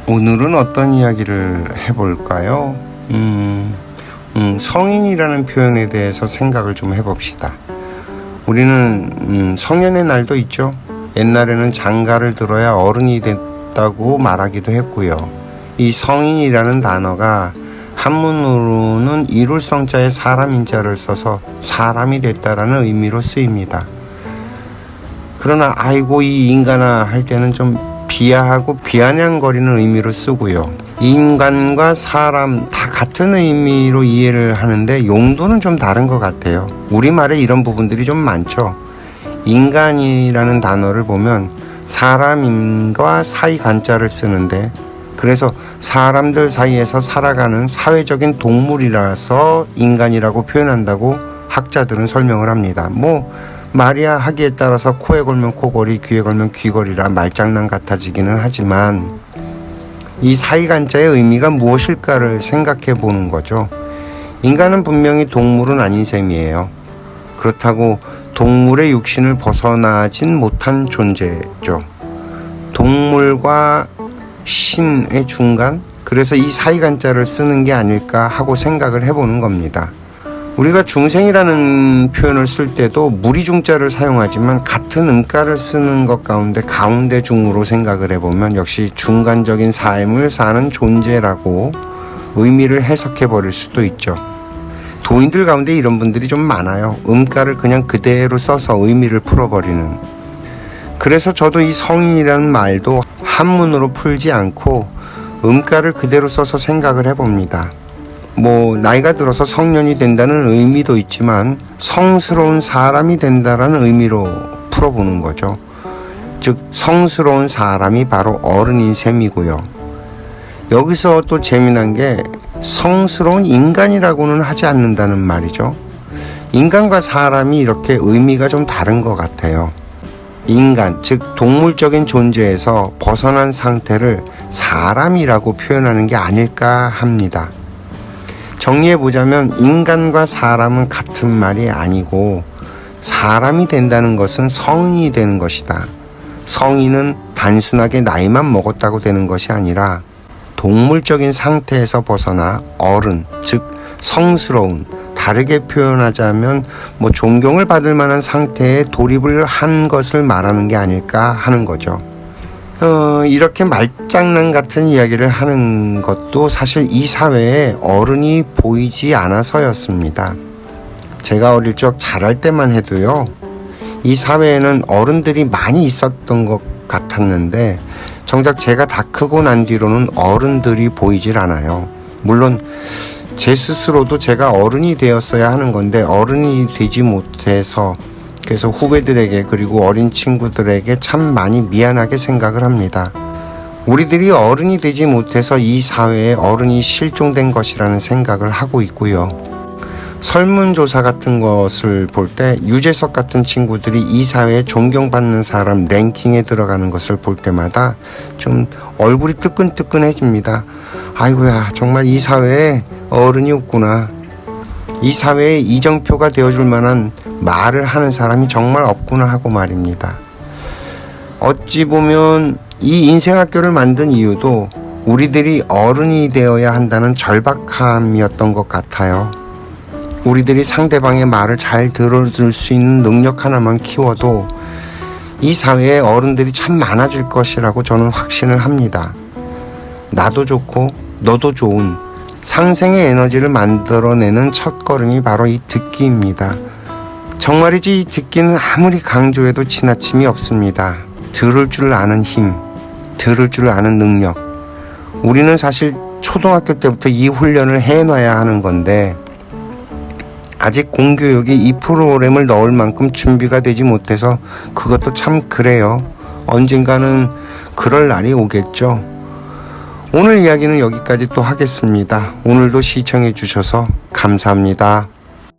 오늘은 어떤 이야기를 해볼까요? 성인이라는 표현에 대해서 생각을 좀 해봅시다. 우리는 성년의 날도 있죠. 옛날에는 장가를 들어야 어른이 됐다고 말하기도 했고요. 이 성인이라는 단어가 한문으로는 이룰 성자에 사람인자를 써서 사람이 됐다라는 의미로 쓰입니다. 그러나 아이고 이 인간아 할 때는 좀 비하하고 비아냥거리는 의미로 쓰고요. 인간과 사람 다 같은 의미로 이해를 하는데 용도는 좀 다른 것 같아요. 우리말에 이런 부분들이 좀 많죠. 인간이라는 단어를 보면 사람인과 사이 간자를 쓰는데, 그래서 사람들 사이에서 살아가는 사회적인 동물이라서 인간이라고 표현한다고 학자들은 설명을 합니다. 말이야 하기에 따라서 코에 걸면 코걸이, 귀에 걸면 귀걸이라 말장난 같아지기는 하지만 이 사이간자의 의미가 무엇일까를 생각해 보는 거죠. 인간은 분명히 동물은 아닌 셈이에요. 그렇다고 동물의 육신을 벗어나진 못한 존재죠. 동물과 신의 중간? 그래서 이 사이간자를 쓰는 게 아닐까 하고 생각을 해보는 겁니다. 우리가 중생이라는 표현을 쓸 때도 무리중자를 사용하지만 같은 음가를 쓰는 것 가운데 가운데 중으로 생각을 해보면 역시 중간적인 삶을 사는 존재라고 의미를 해석해 버릴 수도 있죠. 도인들 가운데 이런 분들이 좀 많아요. 음가를 그냥 그대로 써서 의미를 풀어버리는. 그래서 저도 이 성인이라는 말도 한문으로 풀지 않고 음가를 그대로 써서 생각을 해봅니다. 나이가 들어서 성년이 된다는 의미도 있지만 성스러운 사람이 된다는 의미로 풀어보는 거죠. 즉 성스러운 사람이 바로 어른인 셈이고요. 여기서 또 재미난 게 성스러운 인간이라고는 하지 않는다는 말이죠. 인간과 사람이 이렇게 의미가 좀 다른 것 같아요. 인간, 즉 동물적인 존재에서 벗어난 상태를 사람이라고 표현하는 게 아닐까 합니다. 정리해보자면 인간과 사람은 같은 말이 아니고 사람이 된다는 것은 성인이 되는 것이다. 성인은 단순하게 나이만 먹었다고 되는 것이 아니라 동물적인 상태에서 벗어나 어른, 즉 성스러운, 다르게 표현하자면 존경을 받을 만한 상태에 돌입을 한 것을 말하는 게 아닐까 하는 거죠. 이렇게 말장난 같은 이야기를 하는 것도 사실 이 사회에 어른이 보이지 않아서였습니다. 제가 어릴 적 자랄 때만 해도요, 이 사회에는 어른들이 많이 있었던 것 같았는데 정작 제가 다 크고 난 뒤로는 어른들이 보이질 않아요. 물론 제 스스로도 제가 어른이 되었어야 하는 건데 어른이 되지 못해서 그래서 후배들에게 그리고 어린 친구들에게 참 많이 미안하게 생각을 합니다. 우리들이 어른이 되지 못해서 이 사회에 어른이 실종된 것이라는 생각을 하고 있고요. 설문조사 같은 것을 볼 때 유재석 같은 친구들이 이 사회에 존경받는 사람 랭킹에 들어가는 것을 볼 때마다 좀 얼굴이 뜨끈뜨끈해집니다. 아이고야, 정말 이 사회에 어른이 없구나. 이 사회에 이정표가 되어줄 만한 말을 하는 사람이 정말 없구나 하고 말입니다. 어찌 보면 이 인생학교를 만든 이유도 우리들이 어른이 되어야 한다는 절박함이었던 것 같아요. 우리들이 상대방의 말을 잘 들어줄 수 있는 능력 하나만 키워도 이 사회에 어른들이 참 많아질 것이라고 저는 확신을 합니다. 나도 좋고 너도 좋은 상생의 에너지를 만들어내는 첫걸음이 바로 이 듣기입니다. 정말이지 이 듣기는 아무리 강조해도 지나침이 없습니다. 들을 줄 아는 힘, 들을 줄 아는 능력. 우리는 사실 초등학교 때부터 이 훈련을 해놔야 하는 건데 아직 공교육이 이 프로그램을 넣을 만큼 준비가 되지 못해서 그것도 참 그래요. 언젠가는 그럴 날이 오겠죠. 오늘 이야기는 여기까지 또 하겠습니다. 오늘도 시청해 주셔서 감사합니다.